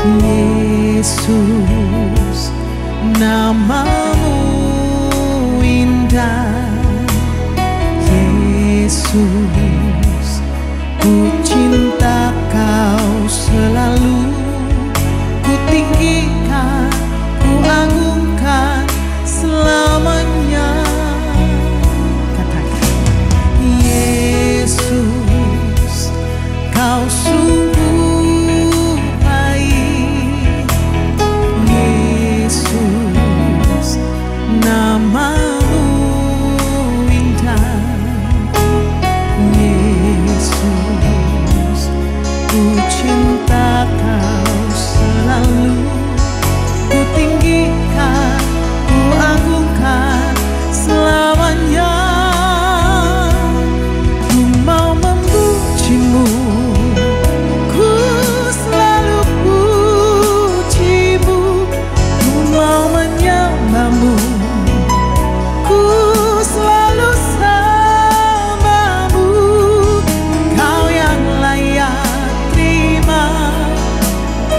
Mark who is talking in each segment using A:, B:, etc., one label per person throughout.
A: Yesus, namamu indah. Yesus, ku cinta kau selalu. Ku tinggikan, ku agungkan selamanya. Katakan, Yesus, kau sungguh baik. Yesus, namamu indah. Yesus, ku cinta kau selalu. Ku tinggikan, ku agungkan selamanya. Ku mau memujimu, ku selalu pujimu. Ku mau menyembahmu, ku selalu sembahmu. Kau yang layak terima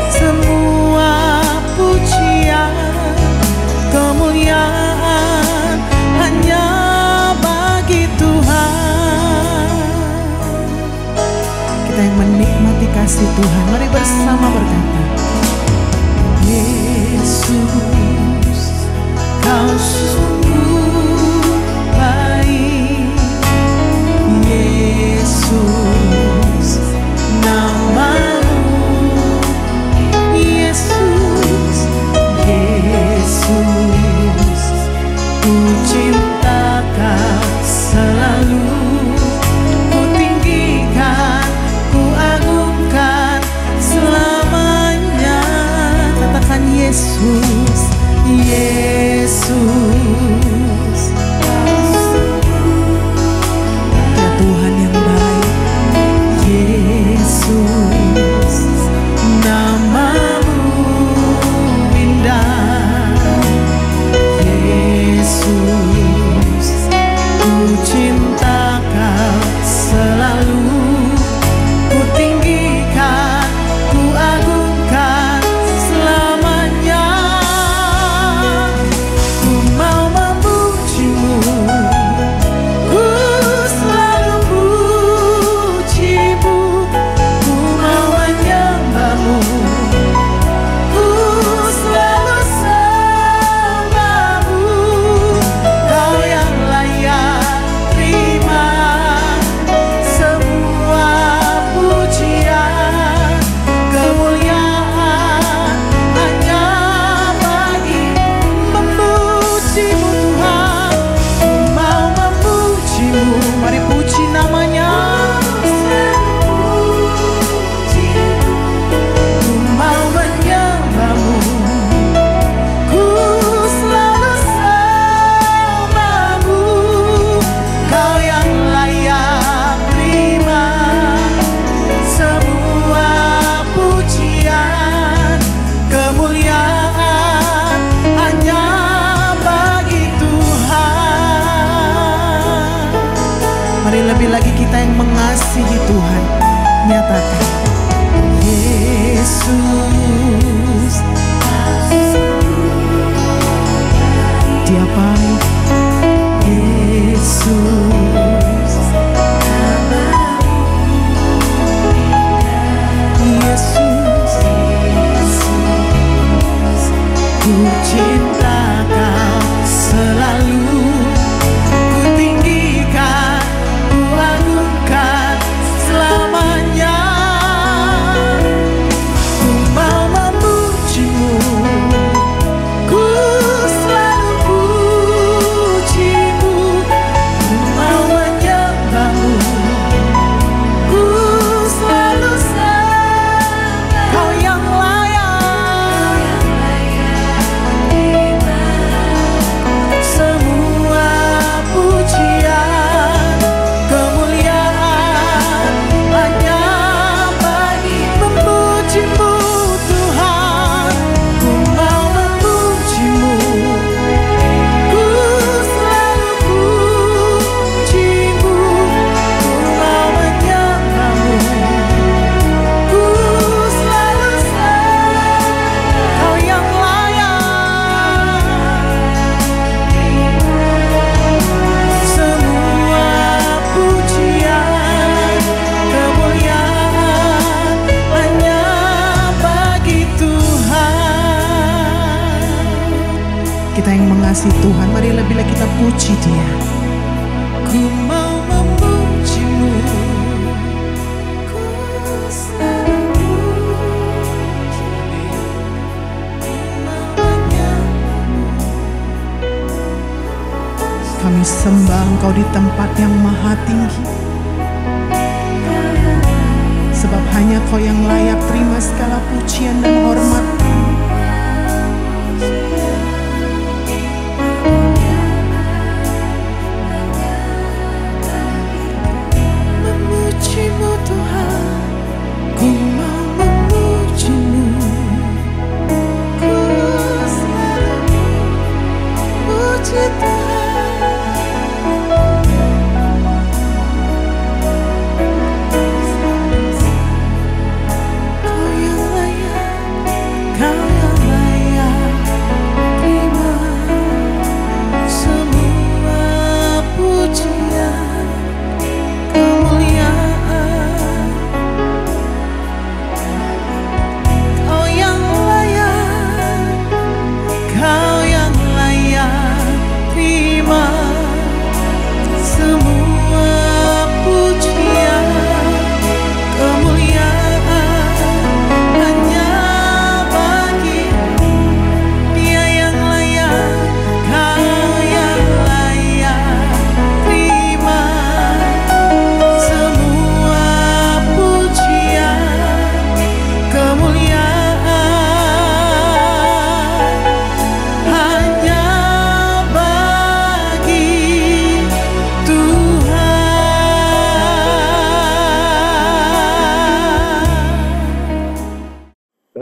A: semua pujian, kemuliaan hanya bagi Tuhan. Kita yang menikmati kasih Tuhan, mari bersama berkata, Yesus, kau sungguh baik. Yesus, namamu. Yesus, Yesus, ku cinta kau selalu. Ku tinggikan, ku agungkan selamanya. Katakan Yesus, Yesus. Ya Tuhan yang baik. Yesus, namamu indah. Yesus, ku cinta kau selalu. Ku tinggikan, ku agungkan selamanya. Ku mau memujimu, ku selalu pujimu. Ku mau menyembahmu, ku selalu sembahmu. Kau yang layak terima semua pujian, kemuliaan hanya bagi memujimu Tuhan. Ku mau memujimu, mari puji namanya. Ku mau menyembahmu, ku selalu sembahmu. Kau yang layak terima semua pujian, kemuliaan hanya bagi Tuhan. Mari lebih lagi kita yang mengasihi Tuhan, nyatakan, Yesus, Dia baik. Yesus, Yesus, ku cinta kau selalu. Ku tinggikan, ku agungkan selamanya. kita yang mengasihi Tuhan, marilah bila kita puji Dia. Ku mau memuji-Mu, ku selalu puji-Mu, kami sembah Engkau di tempat yang maha tinggi, sebab hanya Kau yang layak terima segala pujian dan hormat. Memuji-Mu Tuhan, ku mau memuji-Mu, ku selalu puji Tuhan.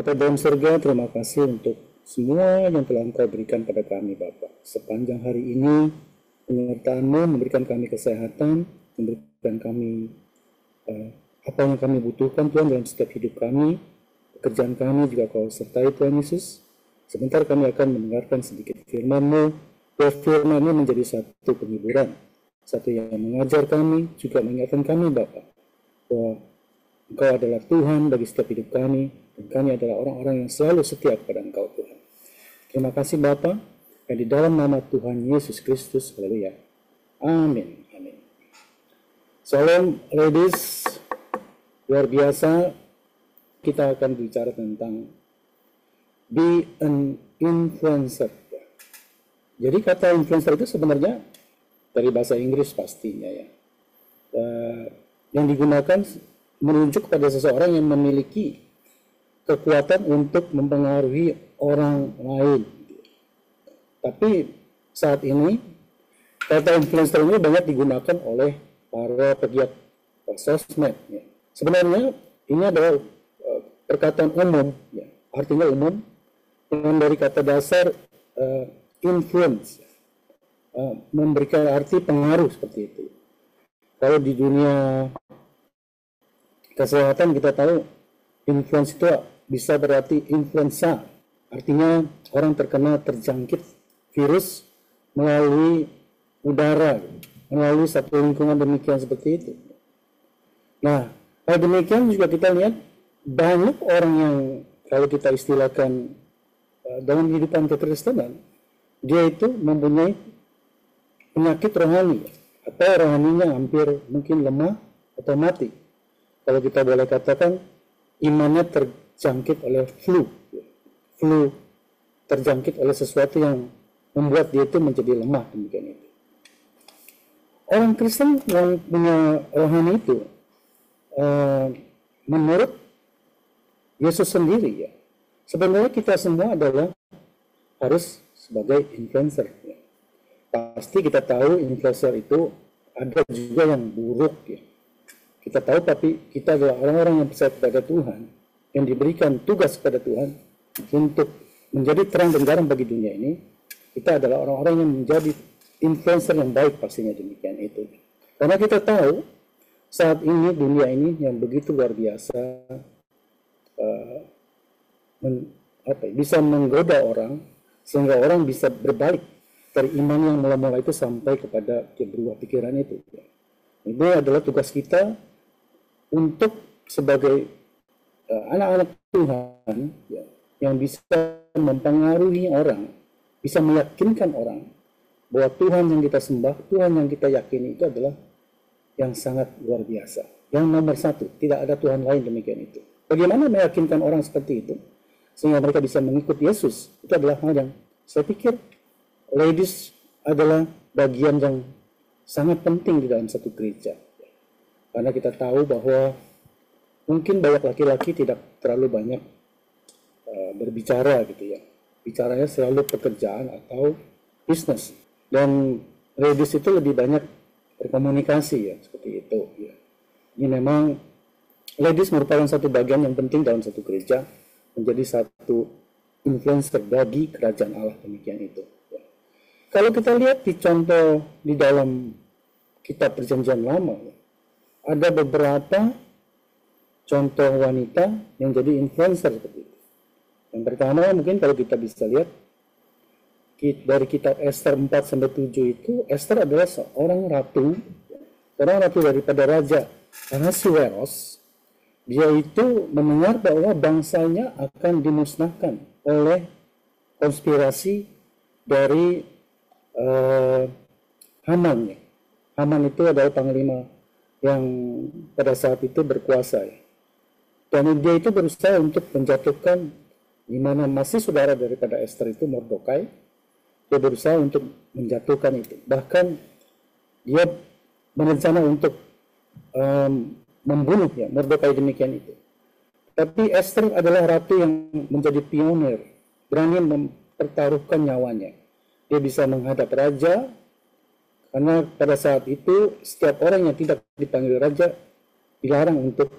B: Bapa dalam surga, terima kasih untuk semua yang telah Engkau berikan pada kami, Bapa. Sepanjang hari ini, penyertaan-Mu memberikan kami kesehatan, memberikan kami apa yang kami butuhkan, Tuhan, dalam setiap hidup kami. Pekerjaan kami juga Kau sertai, Tuhan Yesus. Sebentar kami akan mendengarkan sedikit firman-Mu, bahwa firman-Mu menjadi satu penghiburan, satu yang mengajar kami, juga mengingatkan kami, Bapa, bahwa Engkau adalah Tuhan bagi setiap hidup kami, dan kami adalah orang-orang yang selalu setia kepada Engkau, Tuhan. Terima kasih Bapa, dan di dalam nama Tuhan Yesus Kristus, haleluya. Amin. Amin. Salam ladies, luar biasa, kita akan bicara tentang be an influencer. Jadi kata influencer itu sebenarnya dari bahasa Inggris pastinya ya, yang digunakan menunjuk pada seseorang yang memiliki kekuatan untuk mempengaruhi orang lain. Tapi saat ini kata influencer ini banyak digunakan oleh para pegiat sosmed. Ya. Sebenarnya ini adalah perkataan umum, ya. Artinya umum, dengan dari kata dasar influence, memberikan arti pengaruh seperti itu. Kalau di dunia kesehatan kita tahu influenza itu bisa berarti influenza, artinya orang terkena terjangkit virus melalui udara, melalui satu lingkungan demikian seperti itu. Nah, kalau demikian juga kita lihat banyak orang yang kalau kita istilahkan dalam kehidupan kekristenan, dia itu mempunyai penyakit rohani, atau rohaninya hampir mungkin lemah atau mati. Kalau kita boleh katakan, imannya terjangkit oleh flu terjangkit oleh sesuatu yang membuat dia itu menjadi lemah, demikian itu. Orang Kristen yang punya rohani itu, menurut Yesus sendiri ya, sebenarnya kita semua adalah harus sebagai influencer. Ya. Pasti kita tahu influencer itu ada juga yang buruk ya. Kita tahu, tapi kita adalah orang-orang yang percaya kepada Tuhan, yang diberikan tugas kepada Tuhan untuk menjadi terang dan garam bagi dunia ini. Kita adalah orang-orang yang menjadi influencer yang baik, pastinya demikian itu. Karena kita tahu saat ini dunia ini yang begitu luar biasa, bisa menggoda orang, sehingga orang bisa berbalik dari iman yang mula-mula itu sampai kepada berubah pikiran itu. Ini adalah tugas kita untuk sebagai anak-anak Tuhan ya, yang bisa mempengaruhi orang bisa meyakinkan orang bahwa Tuhan yang kita sembah, Tuhan yang kita yakini itu adalah yang sangat luar biasa. Yang nomor satu, tidak ada Tuhan lain demikian itu. Bagaimana meyakinkan orang seperti itu sehingga mereka bisa mengikut Yesus? Itu adalah hal yang saya pikir ladies adalah bagian yang sangat penting di dalam satu gereja. Karena kita tahu bahwa mungkin banyak laki-laki tidak terlalu banyak berbicara gitu ya. Bicaranya selalu pekerjaan atau bisnis. Dan ladies itu lebih banyak berkomunikasi ya, seperti itu ya. Ini memang ladies merupakan satu bagian yang penting dalam satu gereja, menjadi satu influencer bagi kerajaan Allah, demikian itu ya. Kalau kita lihat di contoh di dalam kitab Perjanjian Lama ya, ada beberapa contoh wanita yang jadi influencer seperti itu. Yang pertama mungkin kalau kita bisa lihat dari kitab Esther 4-7 itu, Esther adalah seorang ratu daripada Raja Ahasuerus. Dia itu mendengar bahwa bangsanya akan dimusnahkan oleh konspirasi dari Haman. Haman itu adalah panglima yang pada saat itu berkuasa. Dan dia itu berusaha untuk menjatuhkan, di mana masih saudara daripada Esther itu Mordekai. Dia berusaha untuk menjatuhkan itu. Bahkan dia berencana untuk membunuh ya Mordekai, demikian itu. Tapi Esther adalah ratu yang menjadi pionir, berani mempertaruhkan nyawanya. Dia bisa menghadap raja, karena pada saat itu setiap orang yang tidak dipanggil raja dilarang untuk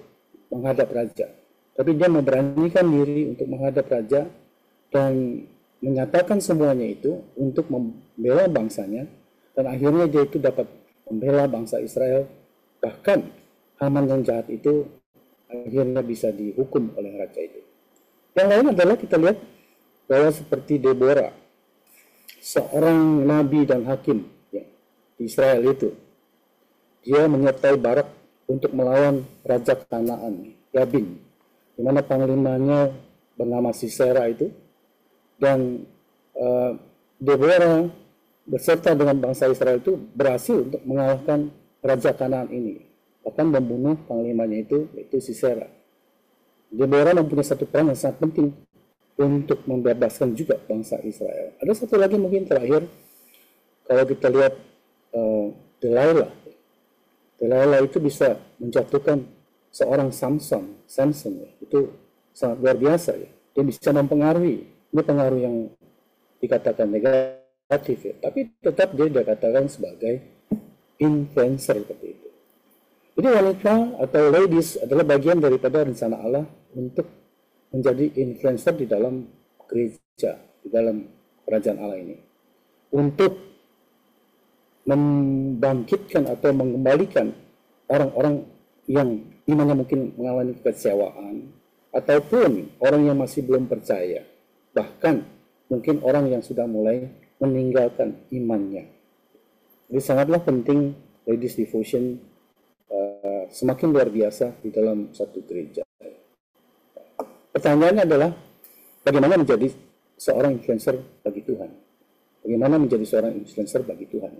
B: menghadap raja. Tapi dia memberanikan diri untuk menghadap raja dan menyatakan semuanya itu untuk membela bangsanya, dan akhirnya dia itu dapat membela bangsa Israel. Bahkan Haman yang jahat itu akhirnya bisa dihukum oleh raja itu. Yang lain adalah kita lihat bahwa seperti Deborah, seorang nabi dan hakim ya, di Israel itu, dia menyertai Barak untuk melawan Raja Kanaan, Yabin, di mana panglimanya bernama Sisera itu. Dan Deborah beserta dengan bangsa Israel itu berhasil untuk mengalahkan Raja Kanaan ini, bahkan membunuh panglimanya itu, yaitu Sisera. Deborah mempunyai satu peran yang sangat penting untuk membebaskan juga bangsa Israel. Ada satu lagi mungkin terakhir, kalau kita lihat Delilah. Delilah itu bisa menjatuhkan seorang Samson ya. Itu sangat luar biasa ya. Dia bisa mempengaruhi. Ini pengaruh yang dikatakan negatif ya, tapi tetap dia dikatakan sebagai influencer seperti itu. Jadi wanita atau ladies adalah bagian daripada rencana Allah untuk menjadi influencer di dalam gereja, di dalam kerajaan Allah ini, untuk membangkitkan atau mengembalikan orang-orang yang imannya mungkin mengalami kekecewaan, ataupun orang yang masih belum percaya. Bahkan mungkin orang yang sudah mulai meninggalkan imannya. Jadi sangatlah penting ladies devotion semakin luar biasa di dalam satu gereja. Pertanyaannya adalah bagaimana menjadi seorang influencer bagi Tuhan? Bagaimana menjadi seorang influencer bagi Tuhan?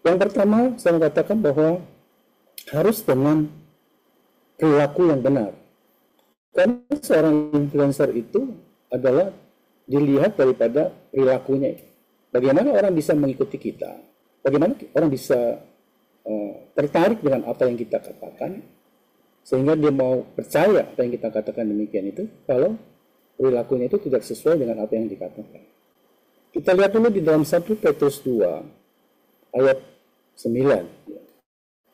B: Yang pertama saya katakan bahwa harus dengan perilaku yang benar. Karena seorang influencer itu adalah dilihat daripada perilakunya. Bagaimana orang bisa mengikuti kita, bagaimana orang bisa tertarik dengan apa yang kita katakan, sehingga dia mau percaya apa yang kita katakan demikian itu, kalau perilakunya itu tidak sesuai dengan apa yang dikatakan. Kita lihat dulu di dalam 1 Petrus 2 ayat 9.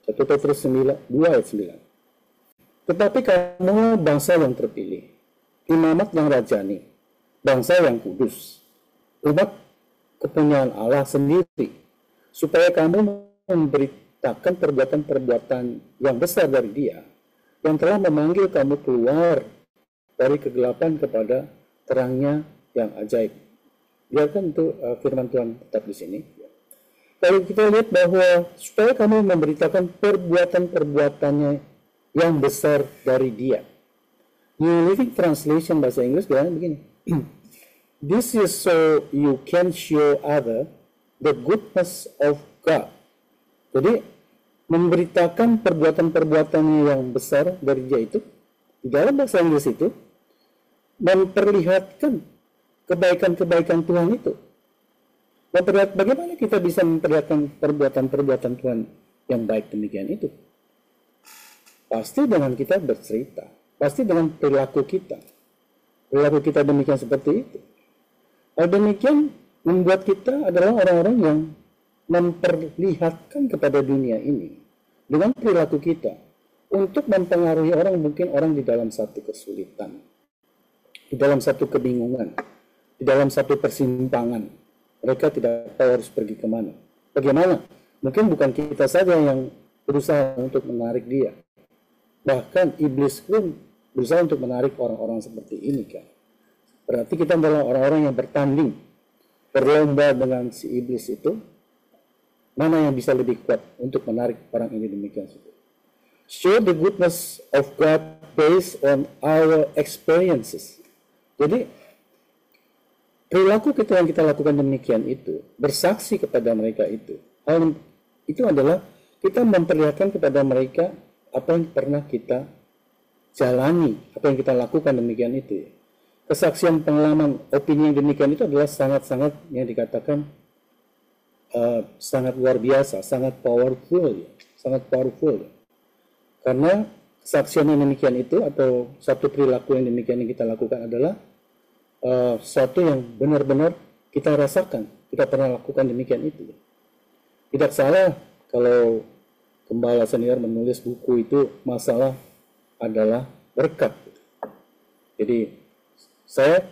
B: 1 Petrus 2 ayat 9. Tetapi kamu bangsa yang terpilih, imamat yang rajani, bangsa yang kudus, umat kepunyaan Allah sendiri, supaya kamu memberitakan perbuatan-perbuatan yang besar dari Dia, yang telah memanggil kamu keluar dari kegelapan kepada terangnya yang ajaib. Biarkan itu firman Tuhan tetap di sini. Kalau kita lihat bahwa supaya kamu memberitakan perbuatan-perbuatannya yang besar dari Dia. New Living Translation bahasa Inggris bilang begini. This is so you can show other the goodness of God. Jadi memberitakan perbuatan-perbuatan yang besar dari Dia itu di dalam bahasa Inggris itu memperlihatkan kebaikan-kebaikan Tuhan itu. Bagaimana kita bisa memperlihatkan perbuatan-perbuatan Tuhan yang baik demikian itu? Pasti dengan kita bercerita, pasti dengan perilaku kita. Perilaku kita demikian seperti itu. Hal demikian membuat kita adalah orang-orang yang memperlihatkan kepada dunia ini dengan perilaku kita untuk mempengaruhi orang, mungkin orang di dalam satu kesulitan, di dalam satu kebingungan, di dalam satu persimpangan. Mereka tidak tahu harus pergi kemana. Bagaimana? Mungkin bukan kita saja yang berusaha untuk menarik dia. Bahkan iblis pun berusaha untuk menarik orang-orang seperti ini kan. Berarti kita adalah orang-orang yang bertanding, berlomba dengan si iblis itu. Mana yang bisa lebih kuat untuk menarik orang ini demikian saja. Show the goodness of God based on our experiences. Jadi perilaku kita yang kita lakukan demikian itu, bersaksi kepada mereka itu. Hal itu adalah kita memperlihatkan kepada mereka apa yang pernah kita jalani, apa yang kita lakukan demikian itu. Kesaksian, pengalaman, opini yang demikian itu adalah sangat-sangat yang dikatakan sangat luar biasa, sangat powerful, sangat powerful. Karena kesaksian yang demikian itu atau satu perilaku yang demikian yang kita lakukan adalah sesuatu yang benar-benar kita rasakan, kita pernah lakukan demikian itu. Tidak salah kalau Gembala senior menulis buku itu masalah adalah berkat. Jadi saya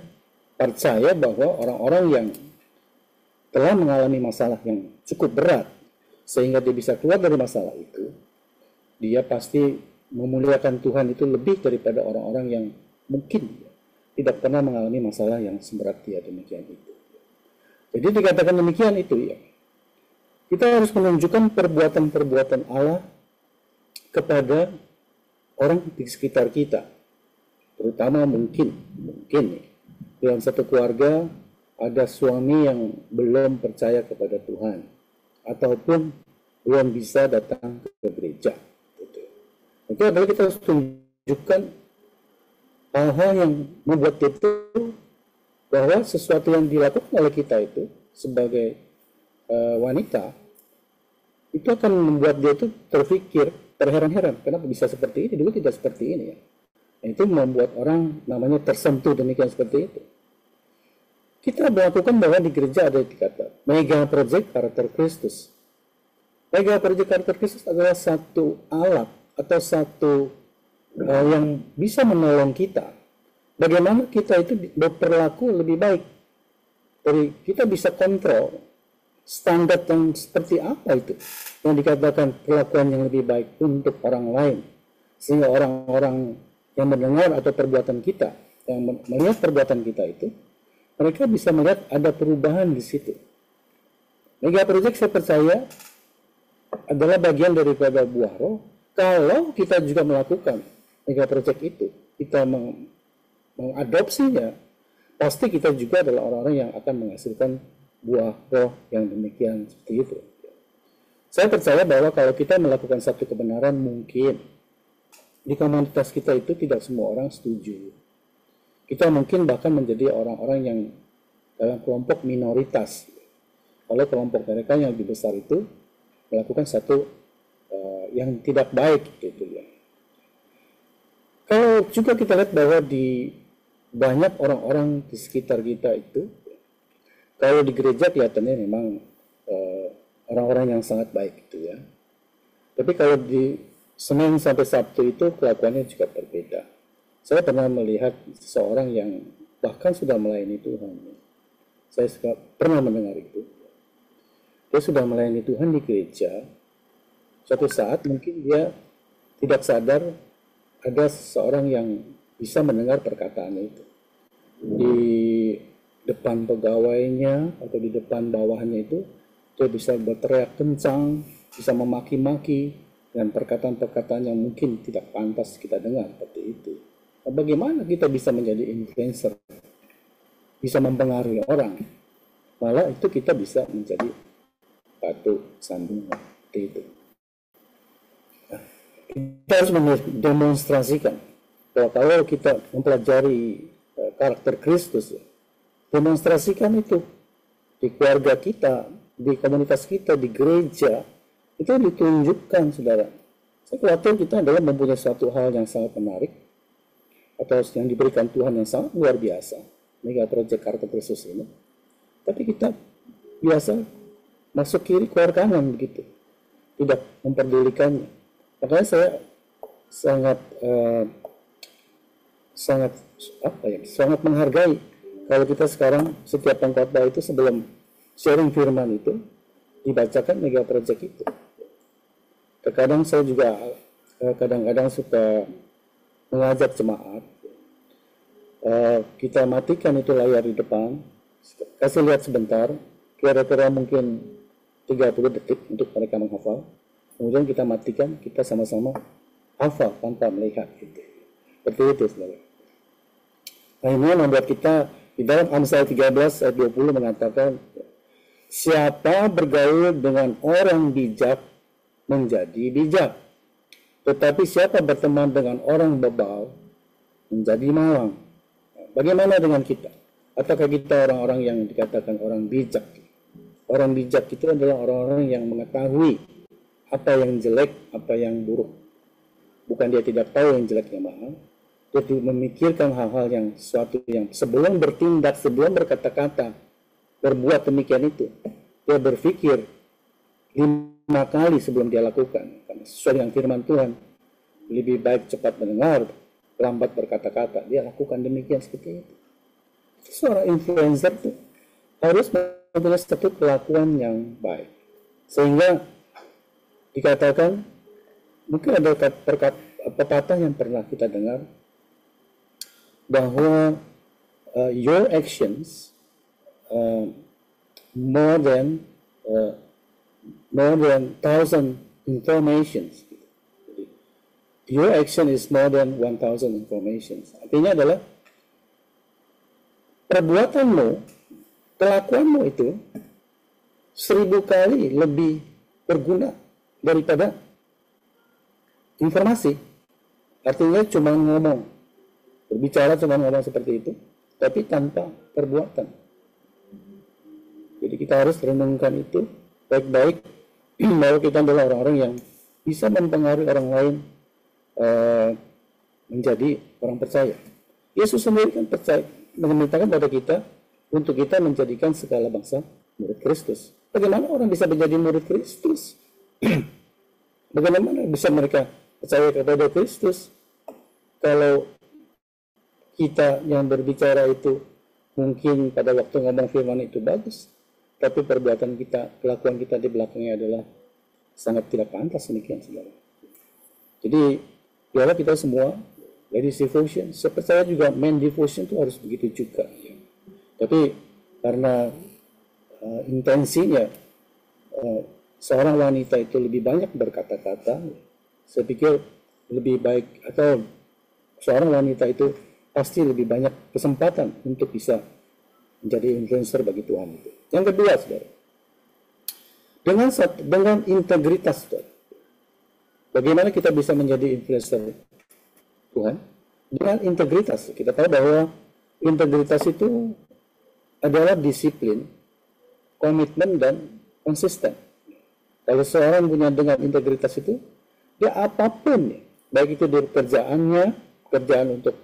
B: percaya bahwa orang-orang yang telah mengalami masalah yang cukup berat sehingga dia bisa keluar dari masalah itu, dia pasti memuliakan Tuhan itu lebih daripada orang-orang yang mungkin tidak pernah mengalami masalah yang seberat dia demikian itu. Jadi dikatakan demikian itu ya. Kita harus menunjukkan perbuatan-perbuatan Allah kepada orang di sekitar kita. Terutama mungkin nih, dalam satu keluarga ada suami yang belum percaya kepada Tuhan ataupun belum bisa datang ke gereja. Itu adalah kita harus tunjukkan hal-hal yang membuat itu bahwa sesuatu yang dilakukan oleh kita itu sebagai wanita itu akan membuat dia itu terpikir, terheran-heran kenapa bisa seperti ini, dulu tidak seperti ini ya. Nah, itu membuat orang namanya tersentuh demikian seperti itu. Kita melakukan bahwa di gereja ada dikata Mega Project Karakter Kristus. Mega Project Karakter Kristus adalah satu alat atau satu yang bisa menolong kita. Bagaimana kita itu berperilaku lebih baik. Jadi kita bisa kontrol standar yang seperti apa itu yang dikatakan perlakuan yang lebih baik untuk orang lain. Sehingga orang-orang yang mendengar atau perbuatan kita, yang melihat perbuatan kita itu, mereka bisa melihat ada perubahan di situ. Mega Project saya percaya adalah bagian daripada buah roh. Kalau kita juga melakukan Mega Project itu, kita mengadopsinya, pasti kita juga adalah orang-orang yang akan menghasilkan buah roh yang demikian seperti itu. Saya percaya bahwa kalau kita melakukan satu kebenaran, mungkin di komunitas kita itu tidak semua orang setuju. Kita mungkin bahkan menjadi orang-orang yang dalam kelompok minoritas. Kalau kelompok mereka yang lebih besar itu melakukan satu yang tidak baik gitu ya. Kalau juga kita lihat bahwa di banyak orang-orang di sekitar kita itu, kalau di gereja kelihatannya memang orang-orang yang sangat baik gitu ya. Tapi kalau di Senin sampai Sabtu itu kelakuannya juga berbeda. Saya pernah melihat seseorang yang bahkan sudah melayani Tuhan. Saya pernah mendengar itu. Dia sudah melayani Tuhan di gereja. Suatu saat mungkin dia tidak sadar ada seseorang yang bisa mendengar perkataannya itu. Di depan pegawainya atau di depan bawahannya itu, dia bisa berteriak kencang, bisa memaki-maki dengan perkataan-perkataan yang mungkin tidak pantas kita dengar seperti itu. Nah, bagaimana kita bisa menjadi influencer bisa mempengaruhi orang. Malah itu kita bisa menjadi batu sandungan. Itu. Nah, kita harus mendemonstrasikan bahwa kalau kita mempelajari karakter Kristus, demonstrasikan itu di keluarga kita, di komunitas kita, di gereja, itu ditunjukkan, saudara. Saya khawatir kita adalah mempunyai suatu hal yang sangat menarik atau yang diberikan Tuhan yang sangat luar biasa, mega project karakter Kristus ini. Tapi kita biasa masuk kiri keluar kanan begitu, tidak memperdulikannya. Makanya saya sangat menghargai kalau kita sekarang setiap pengkhotbah itu sebelum sharing firman itu dibacakan mega project itu. Terkadang saya juga kadang-kadang suka mengajak jemaat, kita matikan itu layar di depan, kasih lihat sebentar, kira-kira mungkin 30 detik untuk mereka menghafal, kemudian kita matikan, kita sama-sama hafal tanpa melihat gitu. Seperti itu, saudara. Nah, ini membuat kita di dalam Amsal 13 ayat 20 mengatakan, siapa bergaul dengan orang bijak menjadi bijak, tetapi siapa berteman dengan orang bebal menjadi malang. Bagaimana dengan kita? Apakah kita orang-orang yang dikatakan orang bijak? Orang bijak itu adalah orang-orang yang mengetahui apa yang jelek, apa yang buruk. Bukan dia tidak tahu yang jelek yang mana, dia memikirkan hal-hal yang sesuatu yang sebelum bertindak, sebelum berkata-kata, berbuat demikian itu, dia berpikir 5 kali sebelum dia lakukan. Karena sesuai dengan firman Tuhan, lebih baik cepat mendengar, lambat berkata-kata. Dia lakukan demikian seperti itu. Seorang influencer itu harus mempunyai satu kelakuan yang baik. Sehingga dikatakan, mungkin ada pepatah yang pernah kita dengar, bahwa your actions more than 1,000 informations. Your action is more than 1,000 informations. Artinya adalah perbuatanmu, kelakuanmu itu 1000 kali lebih berguna daripada informasi. Artinya cuma ngomong, berbicara cuma ngomong seperti itu, tapi tanpa perbuatan. Jadi kita harus renungkan itu baik-baik, bahwa kita adalah orang-orang yang bisa mempengaruhi orang lain menjadi orang percaya. Yesus sendiri kan percaya, memerintahkan pada kita untuk kita menjadikan segala bangsa murid Kristus. Bagaimana orang bisa menjadi murid Kristus? Bagaimana bisa mereka percaya kepada Kristus kalau kita yang berbicara itu mungkin pada waktu ngomong firman itu bagus, tapi perbuatan kita, kelakuan kita di belakangnya adalah sangat tidak pantas demikian, saudara. Jadi, biarlah kita semua, ladies devotion, saya percaya juga men devotion itu harus begitu juga. Ya. Tapi karena intensinya seorang wanita itu lebih banyak berkata-kata, saya pikir lebih baik, atau seorang wanita itu pasti lebih banyak kesempatan untuk bisa menjadi influencer bagi Tuhan itu. Yang kedua, saudara, dengan integritas, saudara, bagaimana kita bisa menjadi influencer Tuhan? Dengan integritas. Kita tahu bahwa integritas itu adalah disiplin, komitmen, dan konsisten. Kalau seorang punya dengan integritas itu, dia apapun, baik itu di pekerjaannya, pekerjaan untuk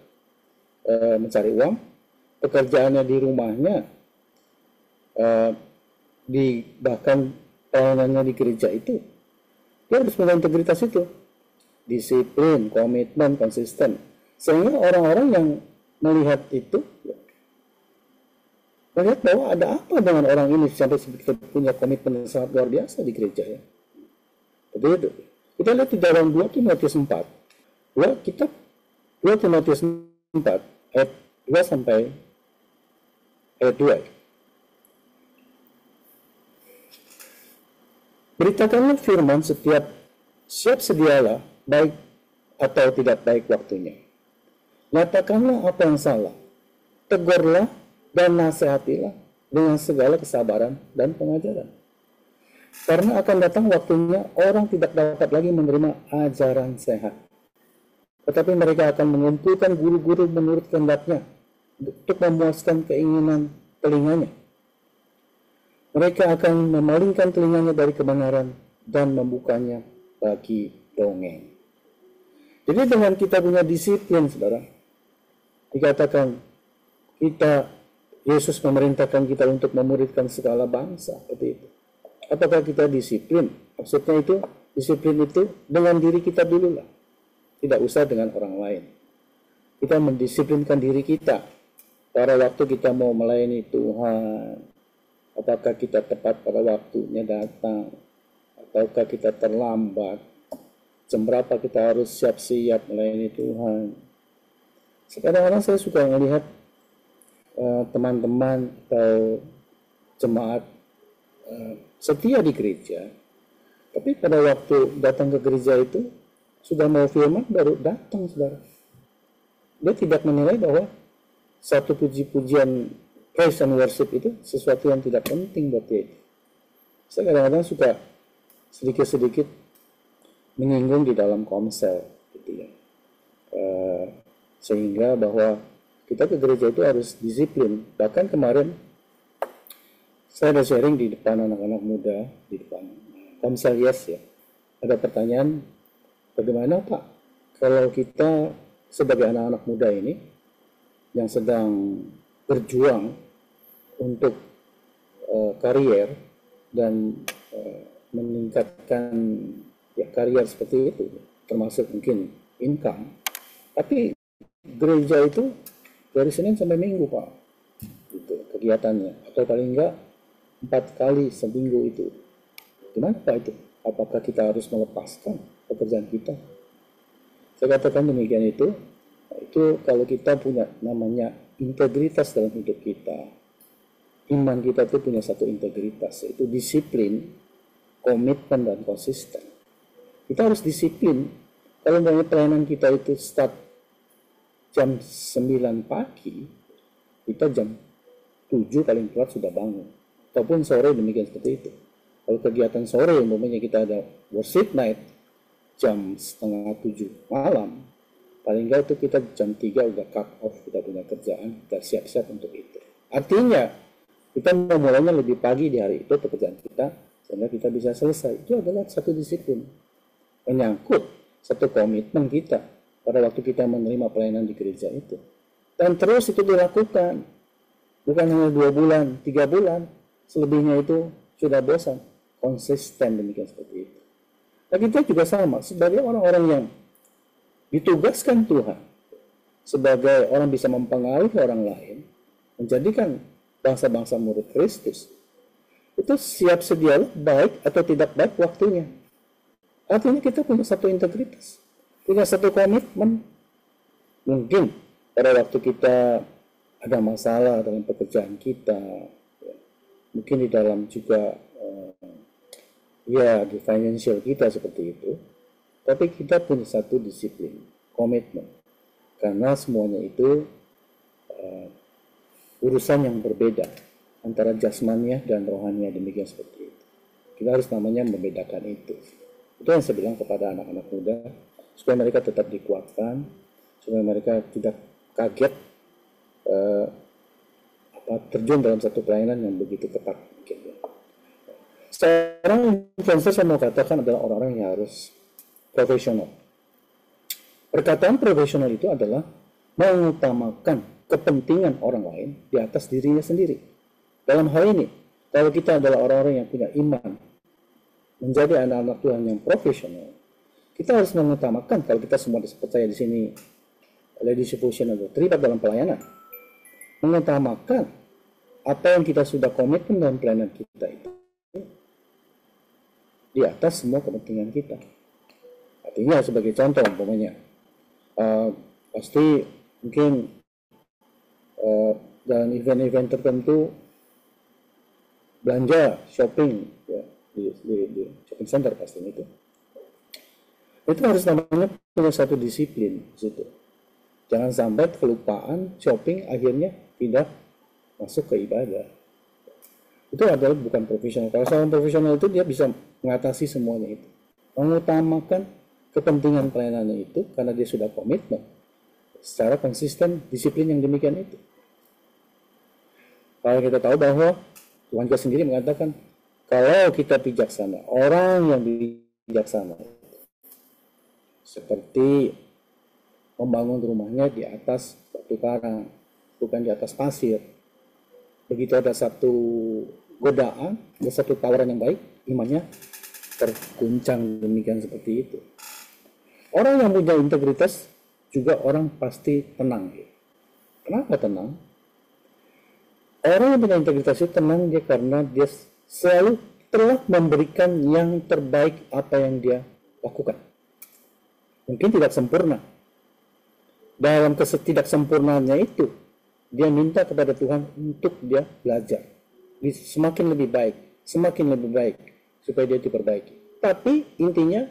B: mencari uang, pekerjaannya di rumahnya, bahkan pelayanannya di gereja itu, dia harus punya integritas itu, disiplin, komitmen, konsisten, sehingga orang-orang yang melihat itu melihat bahwa ada apa dengan orang ini sampai punya komitmen yang sangat luar biasa di gereja, ya. Seperti itu. Kita lihat di dalam 2 Timotius 4, 2 Timotius 4 ayat 2 sampai ayat 2. Beritakanlah firman siap sedialah, baik atau tidak baik waktunya. Nyatakanlah apa yang salah, tegurlah dan nasihatilah dengan segala kesabaran dan pengajaran. Karena akan datang waktunya orang tidak dapat lagi menerima ajaran sehat, tetapi mereka akan mengumpulkan guru-guru menurut kehendaknya untuk memuaskan keinginan telinganya. Mereka akan memalingkan telinganya dari kebenaran dan membukanya bagi dongeng. Jadi dengan kita punya disiplin, saudara, dikatakan Yesus memerintahkan kita untuk memuridkan segala bangsa, seperti itu. Apakah kita disiplin? Maksudnya itu, disiplin itu dengan diri kita dulu lah. Tidak usah dengan orang lain. Kita mendisiplinkan diri kita. Pada waktu kita mau melayani Tuhan, apakah kita tepat pada waktunya datang? Ataukah kita terlambat? Jam berapa kita harus siap-siap melayani Tuhan? Kadang-kadang saya suka melihat teman-teman atau jemaat setia di gereja, tapi pada waktu datang ke gereja itu sudah mau firman baru datang, saudara. Dia tidak menilai bahwa satu puji-pujian praise and worship itu sesuatu yang tidak penting buat dia. Saya kadang-kadang suka sedikit-sedikit menyinggung di dalam komsel, gitu ya. Sehingga bahwa kita ke gereja itu harus disiplin. Bahkan kemarin saya ada sharing di depan anak-anak muda, di depan komsel Yes ya. Ada pertanyaan, bagaimana Pak kalau kita sebagai anak-anak muda ini yang sedang berjuang untuk karier dan meningkatkan ya karier seperti itu, termasuk mungkin income, tapi gereja itu dari Senin sampai Minggu Pak, gitu kegiatannya, atau paling enggak 4 kali seminggu itu. Gimana Pak itu? Apakah kita harus melepaskan pekerjaan kita? Saya katakan demikian itu kalau kita punya namanya integritas dalam hidup kita, iman kita itu punya satu integritas, yaitu disiplin, komitmen, dan konsisten. Kita harus disiplin. Kalau pelayanan kita itu start jam 9 pagi, kita jam 7 paling telat sudah bangun. Ataupun sore demikian seperti itu. Kalau kegiatan sore, umpamanya kita ada worship night, jam 6:30 malam, paling enggak itu kita jam 3 udah cut off, kita punya kerjaan, kita siap-siap untuk itu. Artinya, kita memulainya lebih pagi di hari itu pekerjaan kita, sehingga kita bisa selesai. Itu adalah satu disiplin. Menyangkut satu komitmen kita pada waktu kita menerima pelayanan di gereja itu. Dan terus itu dilakukan. Bukan hanya 2 bulan, 3 bulan. Selebihnya itu sudah bosan. Konsisten demikian seperti itu. Nah kita juga sama. Sebagai orang-orang yang ditugaskan Tuhan. Sebagai orang bisa mempengaruhi orang lain. Menjadikan bangsa-bangsa murid Kristus. Itu siap sedia baik atau tidak baik waktunya. Artinya kita punya satu integritas. Punya satu komitmen. Mungkin pada waktu kita ada masalah dalam pekerjaan kita, ya, mungkin di dalam juga ya di financial kita seperti itu, tapi kita punya satu disiplin, komitmen, karena semuanya itu urusan yang berbeda antara jasmaniah dan rohaniah, demikian seperti itu. Kita harus namanya membedakan itu. Itu yang saya bilang kepada anak-anak muda, supaya mereka tetap dikuatkan, supaya mereka tidak kaget terjun dalam satu pelayanan yang begitu ketat. Sekarang influencer saya mau katakan adalah orang-orang yang harus profesional. Perkataan profesional itu adalah mengutamakan kepentingan orang lain di atas dirinya sendiri. Dalam hal ini, kalau kita adalah orang-orang yang punya iman, menjadi anak-anak Tuhan yang profesional, kita harus mengutamakan, kalau kita semua percaya di sini leadership position atau terlibat dalam pelayanan, mengutamakan apa yang kita sudah komitmen dalam pelayanan kita itu di atas semua kepentingan kita. Artinya sebagai contoh, umpamanya pasti mungkin dalam event-event tertentu belanja shopping ya, di shopping center pasti itu harus namanya punya satu disiplin di situ. Jangan sampai kelupaan shopping akhirnya pindah masuk ke ibadah. Itu adalah bukan profesional. Kalau seorang profesional itu dia bisa mengatasi semuanya itu, mengutamakan kepentingan pelayanannya itu karena dia sudah komitmen secara konsisten, disiplin yang demikian itu. Kalau kita tahu bahwa Tuhan Yesus sendiri mengatakan, kalau kita bijaksana, orang yang bijaksana seperti membangun rumahnya di atas batu karang, bukan di atas pasir. Begitu ada satu godaan, ada satu tawaran yang baik, imannya terguncang demikian seperti itu. Orang yang punya integritas juga orang pasti tenang. Kenapa tenang? Orang yang punya integritas itu tenang dia karena dia selalu telah memberikan yang terbaik apa yang dia lakukan. Mungkin tidak sempurna. Dalam ketidaksempurnaannya itu, dia minta kepada Tuhan untuk dia belajar. Semakin lebih baik, supaya dia diperbaiki. Tapi intinya,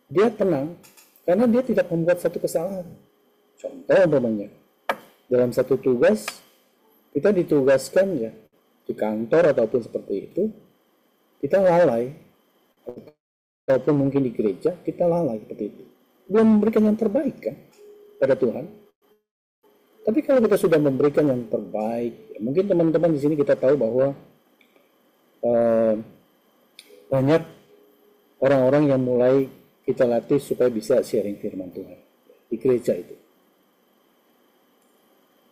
B: dia tenang, karena dia tidak membuat satu kesalahan. Contoh umpamanya, dalam satu tugas, kita ditugaskan ya, di kantor ataupun seperti itu, kita lalai, ataupun mungkin di gereja, kita lalai seperti itu. Belum memberikan yang terbaik kan pada Tuhan. Tapi kalau kita sudah memberikan yang terbaik, ya mungkin teman-teman di sini kita tahu bahwa banyak orang-orang yang mulai kita latih supaya bisa sharing firman Tuhan di gereja itu.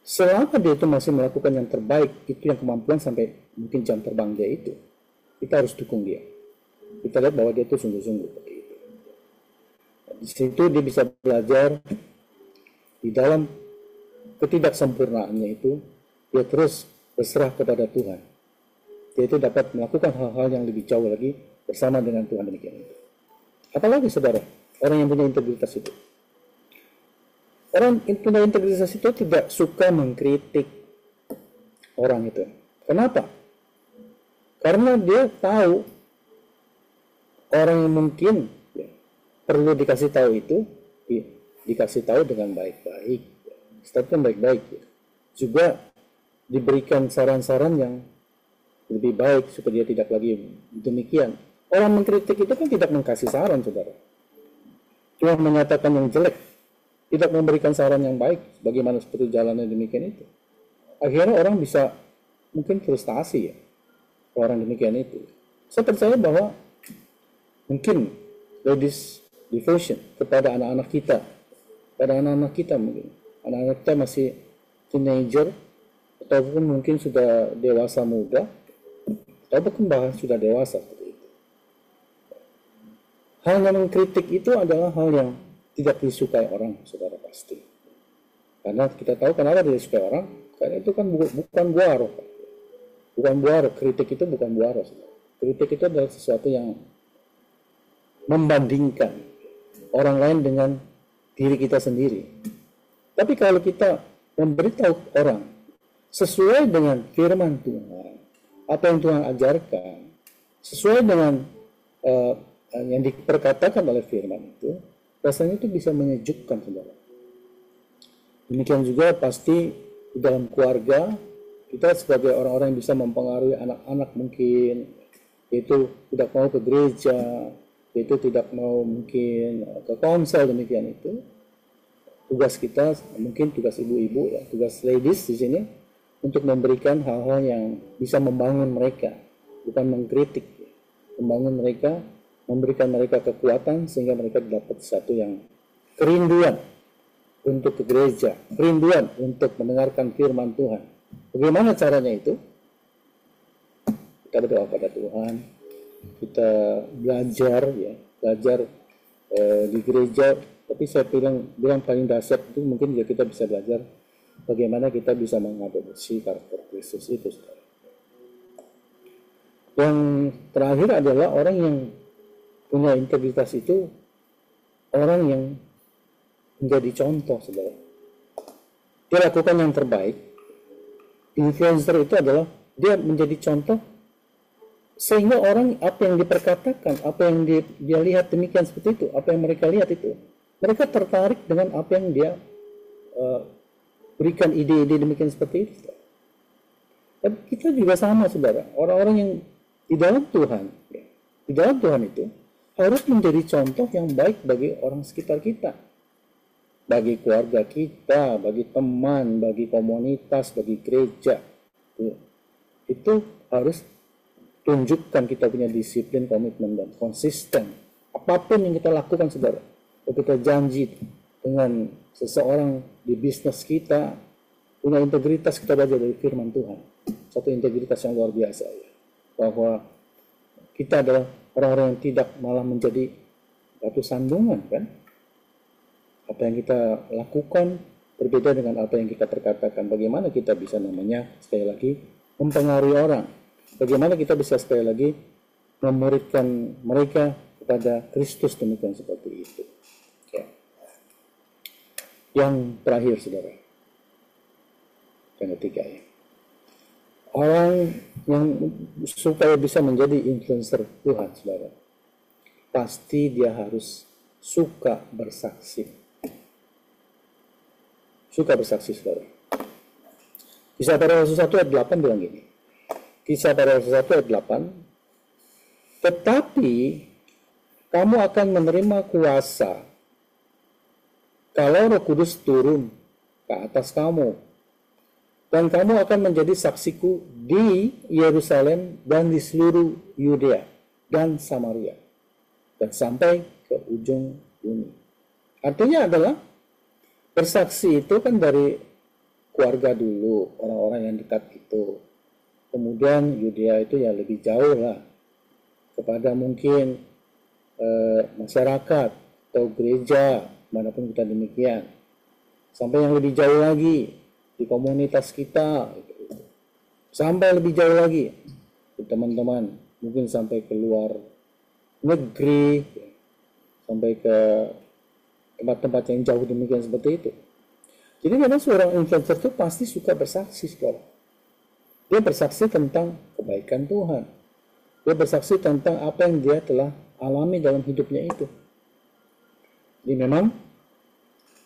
B: Selama dia itu masih melakukan yang terbaik, itu yang kemampuan sampai mungkin jam terbang dia itu, kita harus dukung dia. Kita lihat bahwa dia itu sungguh-sungguh. Di situ dia bisa belajar di dalam ketidaksempurnaannya itu, dia terus berserah kepada Tuhan. Dia itu dapat melakukan hal-hal yang lebih jauh lagi bersama dengan Tuhan demikian itu. Apalagi saudara, orang yang punya integritas itu. Orang yang punya integritas itu tidak suka mengkritik orang itu. Kenapa? Karena dia tahu orang yang mungkin perlu dikasih tahu itu dikasih tahu dengan baik-baik, statement baik-baik, juga diberikan saran-saran yang lebih baik supaya dia tidak lagi demikian. Orang mengkritik itu kan tidak mengkasih saran, saudara, cuma menyatakan yang jelek, tidak memberikan saran yang baik bagaimana seperti jalannya demikian itu. Akhirnya orang bisa mungkin frustasi ya, orang demikian itu. Saya percaya bahwa mungkin ladies devotion kepada anak-anak kita, mungkin anak-anak kita masih teenager ataupun mungkin sudah dewasa muda ataupun bahkan sudah dewasa seperti itu. Hal yang mengkritik itu adalah hal yang tidak disukai orang, saudara, pasti. Karena kita tahu kenapa tidak disukai orang, karena itu kan bukan buah roh. Bukan buah roh, kritik itu bukan buah roh, saudara. Kritik itu adalah sesuatu yang membandingkan orang lain dengan diri kita sendiri. Tapi kalau kita memberitahu orang sesuai dengan firman Tuhan, apa yang Tuhan ajarkan, sesuai dengan yang diperkatakan oleh firman itu, rasanya itu bisa menyejukkan, saudara. Demikian juga pasti di dalam keluarga, kita sebagai orang-orang yang bisa mempengaruhi anak-anak mungkin, yaitu tidak mau ke gereja, itu tidak mau mungkin ke konsel demikian itu. Tugas kita, mungkin tugas ibu-ibu ya, tugas ladies di sini untuk memberikan hal-hal yang bisa membangun mereka, bukan mengkritik, membangun mereka, memberikan mereka kekuatan sehingga mereka dapat sesuatu yang kerinduan untuk ke gereja, kerinduan untuk mendengarkan firman Tuhan. Bagaimana caranya itu? Kita berdoa pada Tuhan, kita belajar di gereja, tapi saya bilang paling dasar itu mungkin ya kita bisa belajar bagaimana kita bisa mengadopsi karakter Kristus itu. Yang terakhir adalah orang yang punya integritas itu orang yang menjadi contoh, saudara. Dia lakukan yang terbaik. Influencer itu adalah dia menjadi contoh sehingga orang apa yang diperkatakan, apa yang dia lihat demikian seperti itu, apa yang mereka lihat itu, mereka tertarik dengan apa yang dia berikan ide-ide demikian seperti itu. Tapi kita juga sama, saudara. Orang-orang yang di dalam Tuhan, ya, di dalam Tuhan itu harus menjadi contoh yang baik bagi orang sekitar kita, bagi keluarga kita, bagi teman, bagi komunitas, bagi gereja. Itu harus tunjukkan kita punya disiplin, komitmen, dan konsisten. Apapun yang kita lakukan, saudara, kalau kita janji dengan seseorang di bisnis kita, punya integritas, kita belajar dari firman Tuhan. Satu integritas yang luar biasa, ya. Bahwa kita adalah orang-orang yang tidak malah menjadi batu sandungan, kan? Apa yang kita lakukan berbeda dengan apa yang kita perkatakan. Bagaimana kita bisa namanya, sekali lagi, mempengaruhi orang. Bagaimana kita bisa sekali lagi memuridkan mereka kepada Kristus, demikian seperti itu. Ya. Yang terakhir, saudara, yang ketiga, ya. Orang yang supaya bisa menjadi influencer Tuhan, saudara, pasti dia harus suka bersaksi. Suka bersaksi, saudara. Kisah Para Rasul 1 ayat 8 bilang gini. Kisah Para Rasul 1 ayat 8. Tetapi kamu akan menerima kuasa kalau Roh Kudus turun ke atas kamu. Dan kamu akan menjadi saksiku di Yerusalem dan di seluruh Yudea dan Samaria. Dan sampai ke ujung bumi. Artinya adalah bersaksi itu kan dari keluarga dulu, orang-orang yang dekat itu. Kemudian Yudea itu ya lebih jauh lah. Kepada mungkin masyarakat atau gereja, manapun kita demikian. Sampai yang lebih jauh lagi, di komunitas kita, sampai lebih jauh lagi, teman-teman, mungkin sampai ke luar negeri, sampai ke tempat-tempat yang jauh demikian seperti itu. Jadi memang seorang influencer itu pasti suka bersaksi, saudara. Dia bersaksi tentang kebaikan Tuhan. Dia bersaksi tentang apa yang dia telah alami dalam hidupnya itu. Jadi memang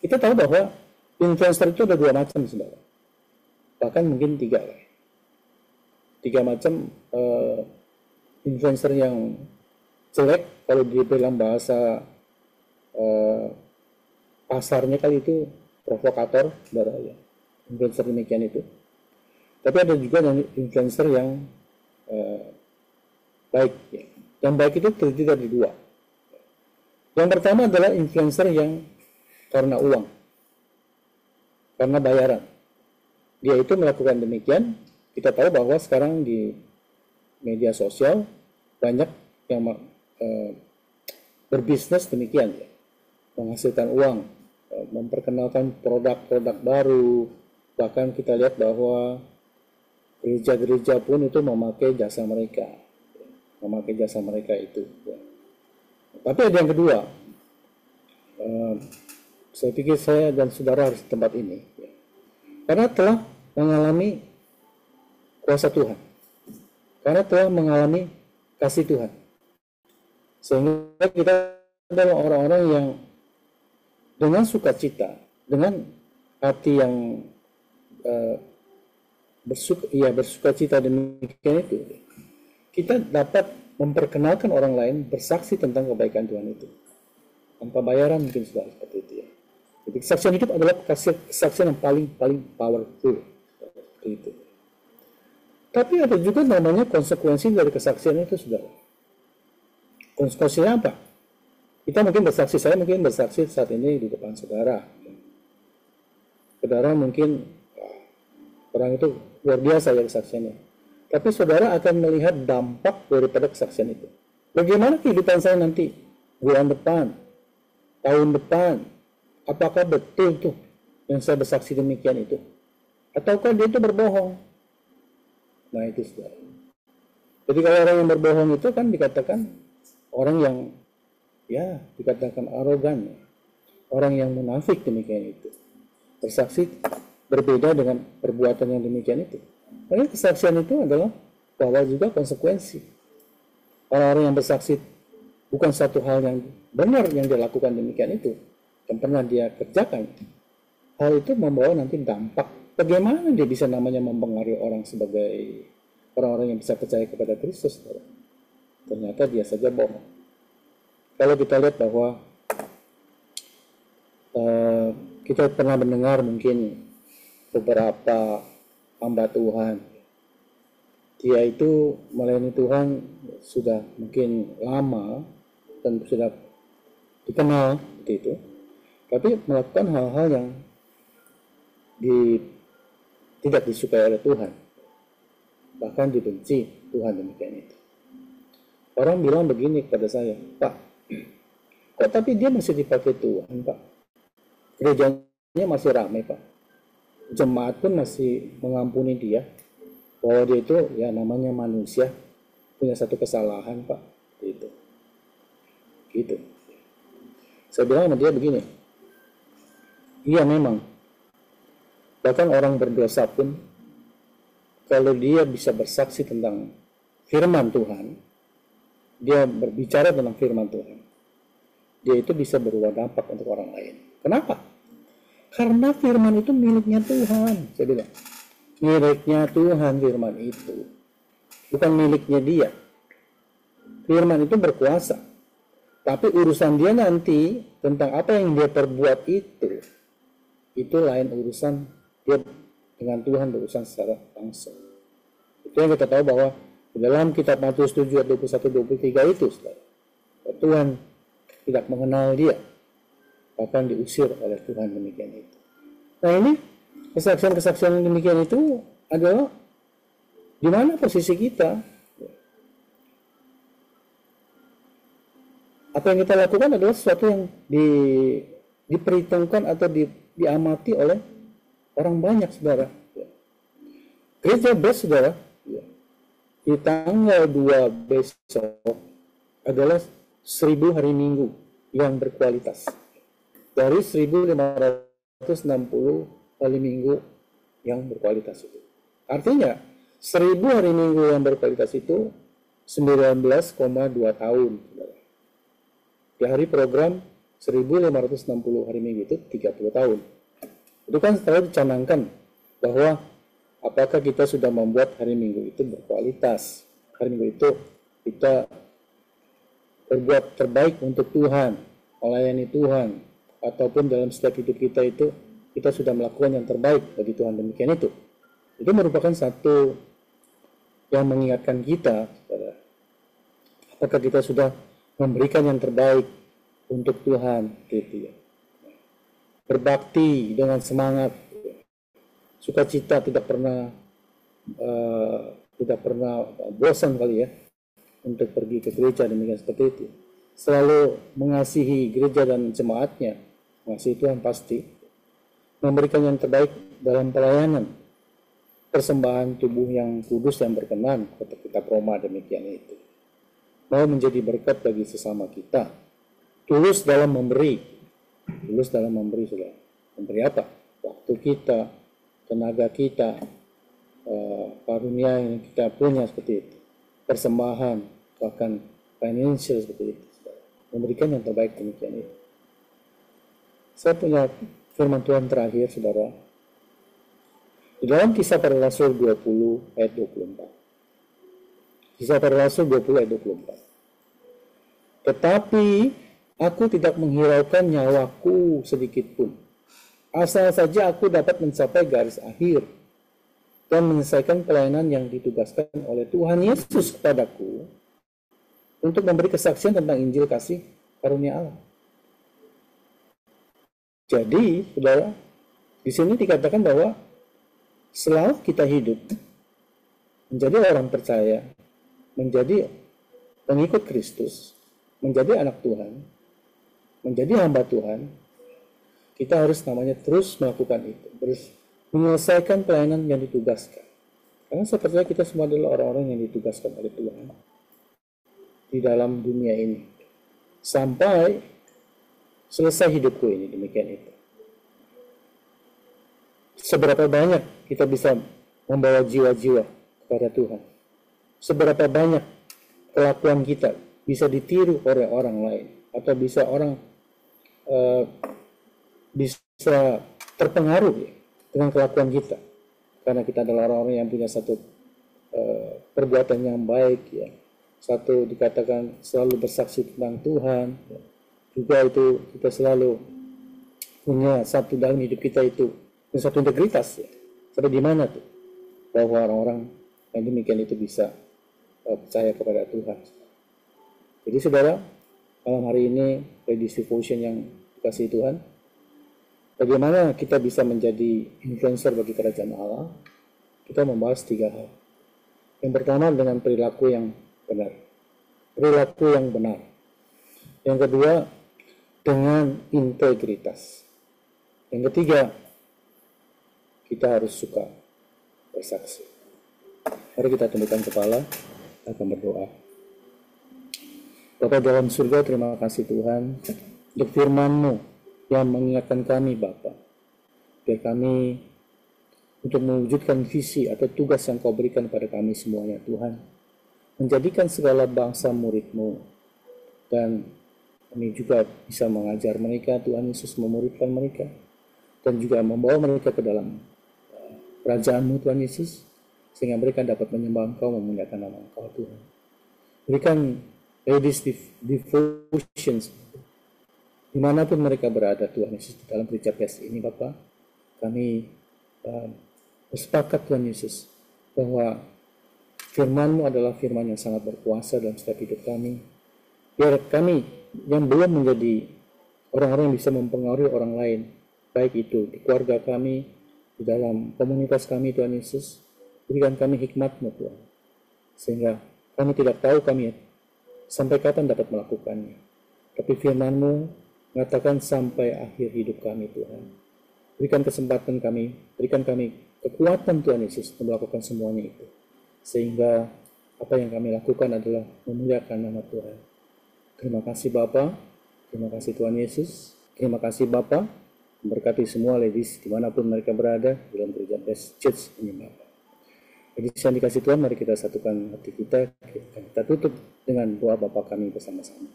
B: kita tahu bahwa influencer itu ada dua macam, saudara. Bahkan mungkin tiga lah. Tiga macam influencer yang jelek, kalau dibilang bahasa pasarnya kali itu provokator, saudara, ya. Influencer demikian itu. Tapi ada juga influencer yang baik. Ya. Yang baik itu terdiri dari dua. Yang pertama adalah influencer yang karena uang, karena bayaran. Dia itu melakukan demikian. Kita tahu bahwa sekarang di media sosial banyak yang berbisnis demikian, ya. Menghasilkan uang, memperkenalkan produk-produk baru. Bahkan kita lihat bahwa gereja-gereja pun itu memakai jasa mereka, itu. Ya. Tapi ada yang kedua. Saya pikir saya dan saudara harus di tempat ini, ya. Karena telah mengalami kuasa Tuhan, karena telah mengalami kasih Tuhan, sehingga kita adalah orang-orang yang dengan sukacita, dengan hati yang bersukacita demikian itu, kita dapat memperkenalkan orang lain, bersaksi tentang kebaikan Tuhan itu tanpa bayaran, mungkin sudah seperti itu, ya. Jadi kesaksian hidup adalah kesaksian yang paling powerful, seperti itu. Tapi ada juga namanya konsekuensi dari kesaksian itu, saudara. Konsekuensinya apa? Kita mungkin bersaksi, saya mungkin bersaksi saat ini di depan saudara. Saudara mungkin orang itu luar biasa ya kesaksiannya. Tapi saudara akan melihat dampak daripada kesaksian itu. Bagaimana kehidupan saya nanti, bulan depan, tahun depan, apakah betul tuh yang saya bersaksi demikian itu? Ataukah dia itu berbohong? Nah itu, saudara. Jadi kalau orang yang berbohong itu kan dikatakan orang yang, ya, dikatakan arogan, orang yang munafik demikian itu. Bersaksi berbeda dengan perbuatan yang demikian itu. Karena kesaksian itu adalah bahwa juga konsekuensi. Orang-orang yang bersaksi bukan satu hal yang benar yang dia lakukan demikian itu, yang pernah dia kerjakan. Hal itu membawa nanti dampak bagaimana dia bisa namanya mempengaruhi orang sebagai orang-orang yang bisa percaya kepada Kristus? Ternyata dia saja bohong. Kalau kita lihat bahwa kita pernah mendengar mungkin beberapa hamba Tuhan, dia itu melayani Tuhan sudah mungkin lama dan sudah dikenal seperti itu, tapi melakukan hal-hal yang tidak disukai oleh Tuhan, bahkan dibenci Tuhan demikian itu. Orang bilang begini kepada saya, Pak, kok tapi dia masih dipakai Tuhan, Pak? Gerejanya masih ramai, Pak. Jemaat pun masih mengampuni dia, bahwa dia itu ya namanya manusia, punya satu kesalahan, Pak. Gitu. Saya bilang sama dia begini, iya memang, bahkan orang berdosa pun, kalau dia bisa bersaksi tentang firman Tuhan, dia berbicara tentang firman Tuhan, dia itu bisa berbuah dampak untuk orang lain. Kenapa? Karena firman itu miliknya Tuhan. Saya bilang, miliknya Tuhan firman itu, bukan miliknya dia. Firman itu berkuasa, tapi urusan dia nanti tentang apa yang dia perbuat itu lain urusan. Dia dengan Tuhan berurusan secara langsung. Itu yang kita tahu bahwa di dalam kitab Matius 7 ayat 21-23 itu, saudara, Tuhan tidak mengenal dia, bahkan diusir oleh Tuhan demikian itu. Nah ini kesaksian-kesaksian demikian itu adalah di mana posisi kita. Apa yang kita lakukan adalah sesuatu yang diperhitungkan atau diamati oleh orang banyak, saudara. Gereja Best, saudara, di tanggal 2 besok adalah 1000 hari Minggu yang berkualitas. Dari 1560 hari Minggu yang berkualitas itu. Artinya, 1000 hari Minggu yang berkualitas itu 19,2 tahun. Saudara. Di hari program 1560 hari Minggu itu 30 tahun. Itu kan setelah dicanangkan bahwa apakah kita sudah membuat hari Minggu itu berkualitas. Hari Minggu itu kita berbuat terbaik untuk Tuhan, melayani Tuhan, ataupun dalam setiap hidup kita itu kita sudah melakukan yang terbaik bagi Tuhan demikian itu. Itu merupakan satu yang mengingatkan kita, apakah kita sudah memberikan yang terbaik untuk Tuhan, gitu ya. Berbakti dengan semangat, sukacita, tidak pernah bosan kali ya untuk pergi ke gereja demikian seperti itu. Selalu mengasihi gereja dan jemaatnya, mengasihi Tuhan pasti, memberikan yang terbaik dalam pelayanan, persembahan tubuh yang kudus yang berkenan, kata kitab Roma demikian itu. Mau menjadi berkat bagi sesama kita, tulus dalam memberi, sudah. Memberi apa? Waktu kita, tenaga kita, karunia yang kita punya seperti itu, persembahan, bahkan financial seperti itu, saudara. Memberikan yang terbaik demikian itu. Saya punya firman Tuhan terakhir, saudara, di dalam Kisah Para Rasul 20 ayat 24. Kisah Para Rasul 20 ayat 24. Tetapi aku tidak menghiraukan nyawaku sedikit pun, asal saja aku dapat mencapai garis akhir dan menyelesaikan pelayanan yang ditugaskan oleh Tuhan Yesus kepadaku untuk memberi kesaksian tentang Injil kasih karunia Allah. Jadi, saudara, di sini dikatakan bahwa selama kita hidup menjadi orang percaya, menjadi pengikut Kristus, menjadi anak Tuhan, menjadi hamba Tuhan, kita harus namanya terus melakukan itu, terus menyelesaikan pelayanan yang ditugaskan. Karena saya percaya kita semua adalah orang-orang yang ditugaskan oleh Tuhan di dalam dunia ini sampai selesai hidupku ini, demikian itu. Seberapa banyak kita bisa membawa jiwa-jiwa kepada Tuhan, seberapa banyak kelakuan kita bisa ditiru oleh orang lain, atau bisa orang bisa terpengaruh ya, dengan kelakuan kita. karena kita adalah orang-orang yang punya satu perbuatan yang baik, ya. Satu, dikatakan selalu bersaksi tentang Tuhan, ya. Juga itu kita selalu punya satu dalam hidup kita itu satu integritas, ya. Sampai di mana tuh bahwa orang-orang yang demikian itu bisa percaya kepada Tuhan. Jadi saudara, malam hari ini Ladies Devotion yang dikasihi Tuhan, bagaimana kita bisa menjadi influencer bagi kerajaan Allah? Kita membahas 3 hal. Yang pertama dengan perilaku yang benar. Perilaku yang benar. Yang kedua dengan integritas. Yang ketiga, kita harus suka bersaksi. Mari kita tundukkan kepala, akan berdoa. Bapa dalam surga, terima kasih Tuhan untuk firman-Mu yang mengingatkan kami Bapa, biar kami untuk mewujudkan visi atau tugas yang Kau berikan pada kami semuanya Tuhan, menjadikan segala bangsa murid-Mu, dan kami juga bisa mengajar mereka, Tuhan Yesus memuridkan mereka, dan juga membawa mereka ke dalam kerajaan-Mu Tuhan Yesus, sehingga mereka dapat menyembah Engkau, memuliakan nama Engkau Tuhan. Berikan Ladies Devotions dimanapun mereka berada Tuhan Yesus dalam gereja PES ini Bapak, kami bersepakat Tuhan Yesus bahwa firman-Mu adalah firman yang sangat berkuasa dalam setiap hidup kami. Biar kami yang belum menjadi orang-orang yang bisa mempengaruhi orang lain, baik itu di keluarga kami, di dalam komunitas kami Tuhan Yesus, berikan kami hikmat-Mu Tuhan, sehingga kami tidak tahu kami sampai kapan dapat melakukannya. Tapi firman-Mu mengatakan sampai akhir hidup kami Tuhan. Berikan kesempatan kami, berikan kami kekuatan Tuhan Yesus untuk melakukan semuanya itu. Sehingga apa yang kami lakukan adalah memuliakan nama Tuhan. Terima kasih Bapa, terima kasih Tuhan Yesus, terima kasih Bapa, memberkati semua ladies dimanapun mereka berada dalam gereja Best Church ini Bapa. Jadi yang dikasih Tuhan, mari kita satukan hati kita tutup dengan doa Bapa kami bersama-sama.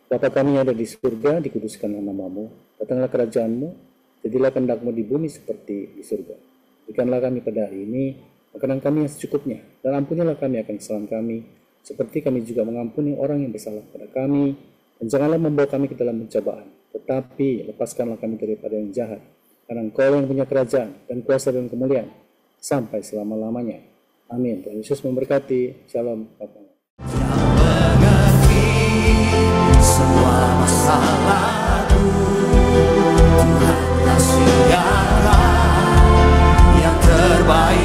B: Bapa kami yang ada di surga, dikuduskan nama-Mu, datanglah kerajaan-Mu, jadilah kehendak-Mu di bumi seperti di surga. Berikanlah kami pada hari ini makanan kami yang secukupnya, dan ampunilah kami akan kesalahan kami, seperti kami juga mengampuni orang yang bersalah kepada kami, dan janganlah membawa kami ke dalam pencobaan, tetapi lepaskanlah kami daripada yang jahat, karena Engkau yang punya kerajaan dan kuasa dan kemuliaan sampai selama-lamanya. Amin. Tuhan Yesus memberkati. Shalom. Bapak.
C: Yang mengerti semua masalahku, Tuhan kasih yang terbaik.